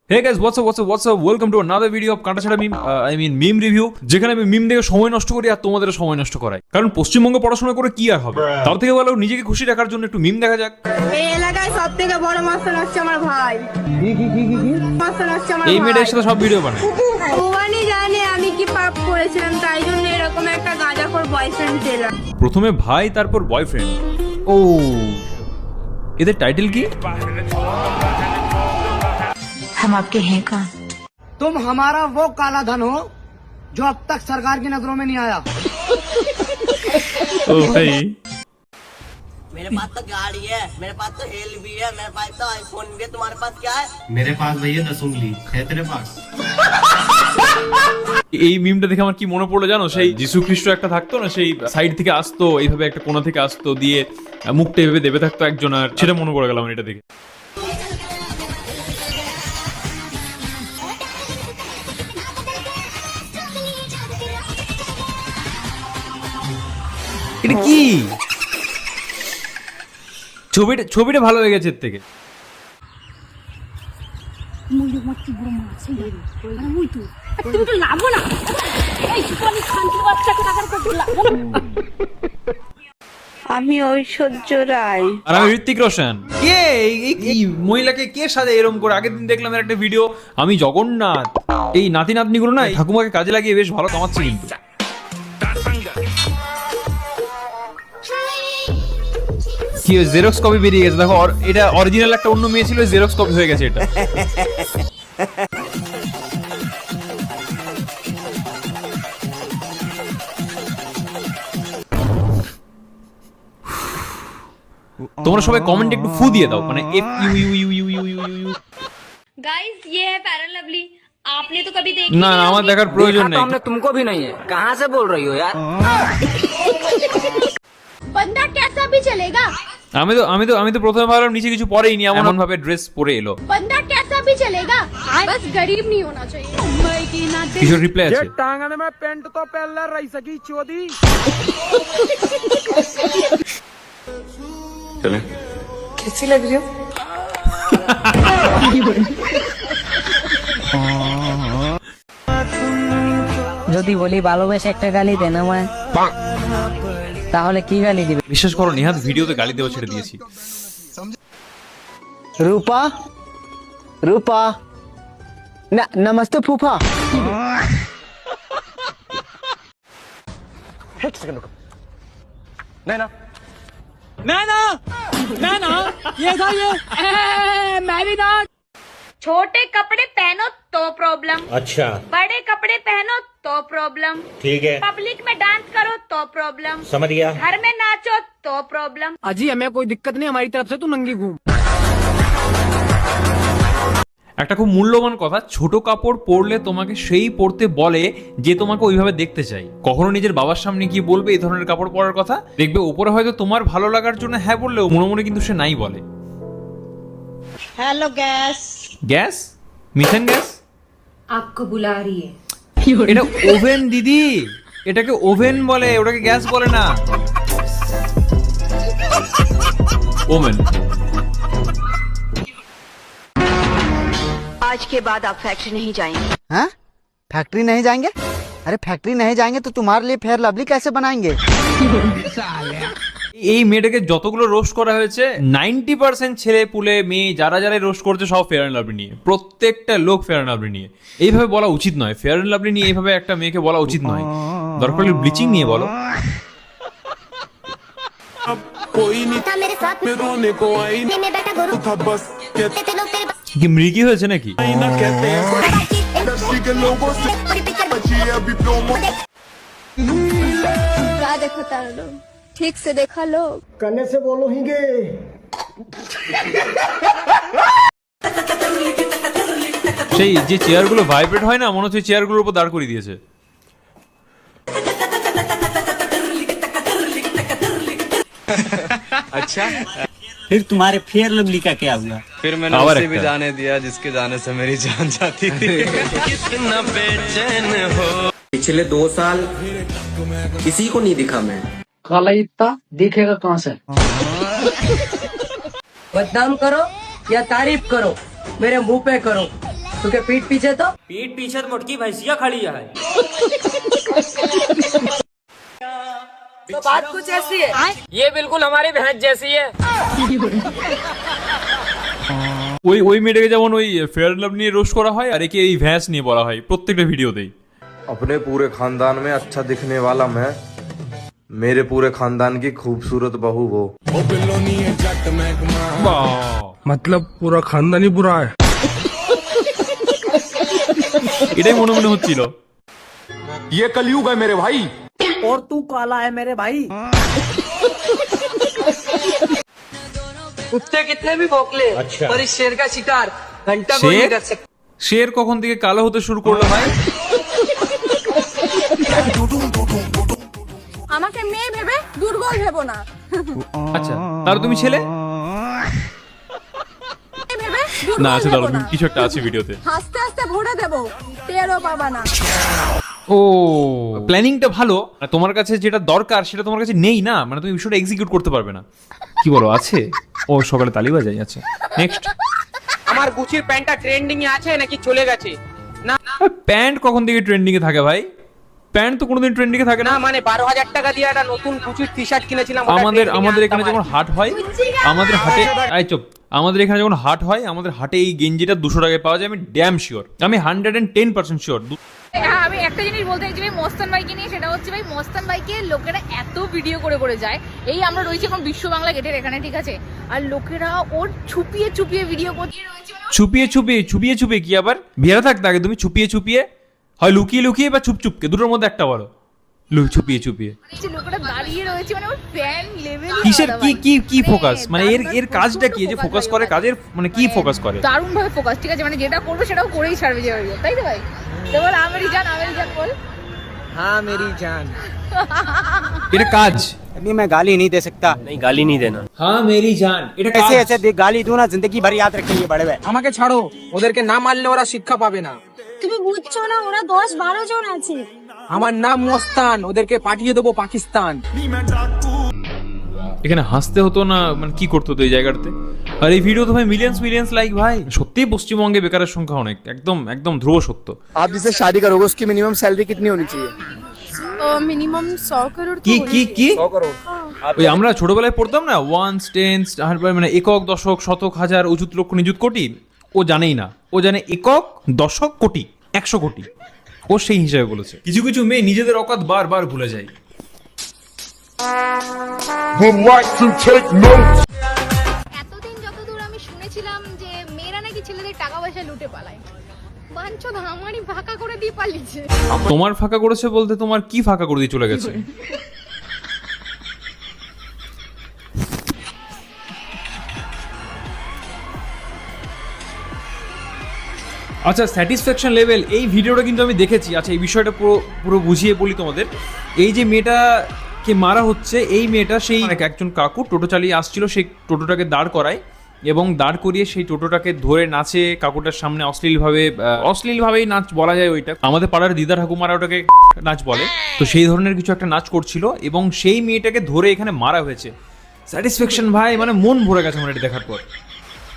Hey guys, what's up? Welcome to another video of কাটাছাড়া meme meme review, যেখানে আমি মিম দেখে সময় নষ্ট করি আর তোমাদের সময় নষ্ট করাই। কারণ পশ্চিমবঙ্গে পড়াশোনা করে কি আর হবে, তার থেকে ভালো নিজেকে খুশি রাখার জন্য একটু মিম দেখা যাক। এই এলাকায় সবথেকে বড় মাস্টার হচ্ছে আমার ভাই। কি মাস্টার হচ্ছে আমার ভাই। এই মেয়েটার সাথে সব ভিডিও বানায়। ভগবানই জানে আমি কি পাপ করেছিলাম, তাই জন্য এরকম একটা গাঁজাখোর বয়ফ্রেন্ড পেলাম। প্রথমে ভাই, তারপর বয়ফ্রেন্ড। ও, এদের টাইটেল কি? हम आपके हैं कौन? तुम हमारा वो काला धन हो जो अब तक सरकार की नजरों में नहीं आया। ओ भाई, मेरे पास तो गाड़ी है, मेरे पास तो हेल भी है, मेरे पास तो आईफोन भी है। तुम्हारे पास क्या है? मेरे पास भैया 10 उंगली है तेरे पास। এই মিমটা দেখে আমার কি মনে পড়লো জানো, সেই যিশু খ্রিস্ট একটা থাকতো না, সেই সাইড থেকে আসতো এইভাবে, একটা কোণা থেকে আসতো, দিয়ে মুখটা এভাবে দেবে থাকতো একজন, আর সেটা মনে পড়ে গেল আমার এটা দেখে। এটা কি? ছবিটা ভালো লেগেছে এর থেকে। আমি ঐশ্বর্য রায়। আর আমি ঋত্বিক রোশন। কে এই মহিলাকে কে সাজে এরকম করে? আগের দিন দেখলাম এর একটা ভিডিও, আমি জগন্নাথ। এই নাতি নাতনিগুলো না ঠাকুমাকে কাজে লাগিয়ে বেশ ভালো কামাচ্ছে কিন্তু। কি জেরক্স কপি বেরিয়ে গেছে দেখো, এটা অরিজিনাল একটা অন্য মেয়ে ছিল, জেরক্স কপি হয়ে গেছে এটা। তোমরা সবাই কমেন্টে একটু ফু দিয়ে দাও, মানে F U U U U U U U. Guys ये है फेयर एंड लवली, आपने तो कभी देखी না না, আমার দেখার প্রয়োজন নেই। हमने तुमको भी नहीं है, कहाँ से बोल रही हो यार? बंदा कैसा भी चलेगा, আমি তো प्रथमे ভাবলাম নিচে কিছু পরেই নি, এমন ভাবে ড্রেস পরে এলো। बंदा कैसा भी चलेगा, बस गरीब नहीं होना चाहिए। मुंबई की ना কিছু রিপ্লাই আছে। टांगने में पेंट तो पहले रही सकी चोदी। कैसी लग रही हो? যদি বলি ভালোবেসে একটা গালি দেন আমায়, তাহলে কি গালি দিবে? বিশ্বাস করো নিহাত, ভিডিওতে গালি দেওয়া ছেড়ে দিয়েছি। रूपा रूपा नमस्ते फूफा। नैना नैना नैना ये था ये मैं भी ना। छोटे कपड़े पहनो तो प्रॉब्लम, अच्छा बड़े कपड़े पहनो तो प्रॉब्लम, ठीक है, पब्लिक में डांस करो तो प्रॉब्लम, समझ गया। घर में नाचो तो प्रॉब्लम। अजी हमें कोई दिक्कत नहीं, हमारी तरफ से तू नंगी घूम। একটা খুব মূল্যবান কথা, ছোট কাপড় পরলে তোমাকে সেই পরতে বলে যে তোমাকে ওইভাবে দেখতে চাই। কখনো নিজের বাবার সামনে গিয়ে বলবে এই ধরনের কাপড় পরার কথা, দেখবে উপরে হয়তো তোমার ভালো লাগার জন্য হ্যাঁ বললেও মনে মনে কিন্তু সে নাই বলে। Hello gas. Gas? Methane gas? आपको बुला रही है। এটা ওভেন দিদি, এটাকে ওভেন বলে, ওটাকে গ্যাস বলে না। ওভেন। आज के बाद आप फैक्ट्री नहीं जाएंगे। हाँ? फैक्ट्री नहीं जाएंगे? अरे फैक्ट्री नहीं जाएंगे तो तुम्हारे लिए फेयर लवली कैसे बनाएंगे? এই মেয়েটাকে যতগুলো রোস্ট করা হয়েছে, 90% ছেলে পুলে মেয়ে যারা যারা রোস্ট করছে সব ফেয়ার অ্যান্ড লাভলি নিয়ে, প্রত্যেকটা লোক ফেয়ার অ্যান্ড লাভলি নিয়ে। এইভাবে বলা উচিত নয়, ফেয়ার অ্যান্ড লাভলি নিয়ে এইভাবে একটা মেয়েকে বলা উচিত নয়। দরকার হলে ব্লিচিং নিয়ে বলো। কি মৃগী হয়েছে নাকি? देखो तारा लोग, ठीक से देखा लोग। कन्ने से बोलो ही गे। সেই যে চেয়ারগুলো ভাইব্রেট হয় না, মনে হচ্ছে চেয়ারগুলোর উপর দাঁড় করিয়ে দিয়েছে। अच्छा फिर तुम्हारे फेयर लवली का क्या हुआ? फिर मैंने उसे भी जाने दिया जिसके जाने से मेरी जान जाती थी। कितना बेचैन हो। पिछले 2 साल किसी को नहीं दिखा मैं। काला इतना दिखेगा कहाँ से? बदनाम करो या तारीफ करो, मेरे मुंह पे करो, तो क्या पीठ पीछे तो पीठ पीछे तो मोटकी भैंसिया खड़ी है। तो बात कुछ ऐसी है। ये बिल्कुल हमारी भैंस जैसी है। ওই মেয়েটাকে যেমন ওই ফেয়ার লাভ নিয়ে রোস্ট করা হয় আর একে এই ভ্যাস নিয়ে বলা হয় প্রত্যেকটা ভিডিওতেই। अपने पूरे खानदान में अच्छा दिखने वाला मैं, मेरे पूरे खानदान की खूबसूरत बहू वो। मतलब पूरा खानदान ही बुरा है। এটাই মনে মনে হচ্ছিল। ये कलयुग है मेरे भाई। और तू काला है मेरे भाई। कुत्ते कितने भी भौंकले पर इस शेर का शिकार घंटा को नहीं कर सकते। শের কখন থেকে কালো হতে শুরু করলো ভাই? আমাকে মেয়ে ভেবে দুর্বল ভেবো না। আচ্ছা তাহলে তুমি ছেলে? মেয়ে ভেবে না দুর্বল আছে ভেবো দাঁড়াও, না। কিছু একটা আছে ভিডিওতে। হাসতে হাসতে ভরে দেবো, টেরও পাবা না। ও প্ল্যানিংটা ভালো, আর তোমার কাছে যেটা দরকার সেটা তোমার কাছে নেই না, মানে তুমি বিষয়টা এক্সিকিউট করতে পারবে না। কি বলো আছে? ও সকালে তালি বাজাই। আচ্ছা নেক্সট। আমার গুচির প্যান্টটা ট্রেন্ডিং এ আছে নাকি চলে গেছে? না প্যান্ট কখন থেকে ট্রেন্ডিং এ থাকে ভাই? প্যান্ট তো কোনোদিন ট্রেন্ডিং এ থাকে না, না। মানে 12,000 টাকা দিয়ে একটা নতুন গুচির টি-শার্ট কিনেছিলাম। আমাদের এখানে যখন হাট হয়, আমাদের হাটে আমাদের এখানে যখন হাট হয়, আমাদের হাটে এই গেঞ্জিটা 200 টাকায় পাওয়া যায়। আমি ড্যাম শিওর, আমি 110% শিওর। হ্যাঁ, আমি একটা জিনিস বলতে চাইছি ভাই মস্তান ভাইকে নিয়ে, সেটা হচ্ছে ভাই মস্তান ভাইকে লোকেরা এত ভিডিও করে করে যায়। এই আমরা রয়েছি এখন বিশ্ব বাংলা গেটের এখানে, ঠিক আছে, আর লোকেরা ওর ছুপিয়ে ছুপিয়ে ভিডিও করছে। ছুপিয়ে ছুপিয়ে কি আবার বিয়ারা থাকতে আগে তুমি ছুপিয়ে ছুপিয়ে, হয় লুকিয়ে লুকিয়ে বা চুপচুপকে, দুটোর মধ্যে একটা বলো। ছুপিয়ে ছুপিয়ে লোকেরা দাঁড়িয়ে রয়েছে, মানে ওর ফ্যান লেভেল। কিসের কি ফোকাস, মানে এর কাজটা কি? যে ফোকাস করে কাজের মানে কি ফোকাস করে? দারুণ ভাবে ফোকাস, ঠিক আছে, মানে যেটা করবে সেটাও করেই ছাড়বে যে, তাই তো ভাই? তো বল আমেরি জান বল। हाँ मेरी जान। এটা কাজ। अभी मैं गाली नहीं दे सकता। नहीं गाली नहीं देना। হ্যাঁ মেরি জান, এটা কাজ। ऐसे गाली दूं ना जिंदगी भर याद रखेंगे बड़े भाई। আমাকে ছাড়ো, ওদেরকে না মারলে ওরা শিক্ষা পাবে না। তুমি বুঝছো না, ওরা 10-12 জন আছে। আমার নাম মস্তান, ওদেরকে পাঠিয়ে দেবো পাকিস্তান। এখানে হাসতে হতো না, মানে কি করতে হতো এই জায়গাটাতে? আর এই ভিডিও তো ভাই মিলিয়ন্স লাইক ভাই। সত্যিই পশ্চিমবঙ্গে বেকারের সংখ্যা অনেক, একদম ধ্রুব সত্য। आप जिससे शादी करोगे उसकी मिनिमम सैलरी कितनी होनी चाहिए? মিনিমাম 100 করোড়। কি 100 করোড়? ওই আমরা ছোটবেলায় পড়তাম না, ওয়ান্স টেন্স, মানে একক, দশক, শতক, হাজার, অযুত, লক্ষ, নিযুত, কোটি। ও জানেই না, ও জানে একক, দশক, কোটি, 100 কোটি। ও সেই হিসাবে বলেছে। কিছু কিছু মেয়ে নিজেদের অকাত বারবার ভুলে যায়। এতদিন যতদূর আমি শুনেছিলাম যে মেয়েরা নাকি ছেলেদের টাকা পয়সা লুটে পালায়, বাঞ্চোদ আমারই ফাঁকা করে দিয়ে পালিয়েছে। তোমার ফাঁকা করেছে বলতে তোমার কি ফাঁকা করে দিয়ে চলে গেছে? আচ্ছা স্যাটিসফ্যাকশন লেভেল এই ভিডিওটা কিন্তু আমি দেখেছি। আচ্ছা এই বিষয়টা পুরো বুঝিয়ে বলি তোমাদের। এই যে মেয়েটাকে মারা হচ্ছে, এই মেয়েটা সেই একজন কাকু টোটো চালিয়ে আসছিল, সেই টোটোটাকে দাঁড় করায় এবং দাঁড় করিয়ে সেই টোটোটাকে ধরে নাচে কাকুটার সামনে অশ্লীলভাবেই নাচ বলা যায় ওইটা। আমাদের পাড়ার দিদা ঠাকুমারা ওটাকে নাচ বলে। তো সেই ধরনের কিছু একটা নাচ করছিল এবং সেই মেয়েটাকে ধরে এখানে মারা হয়েছে। স্যাটিসফ্যাকশন ভাই, মানে মন ভরে গেছে আমার এটা দেখার পর।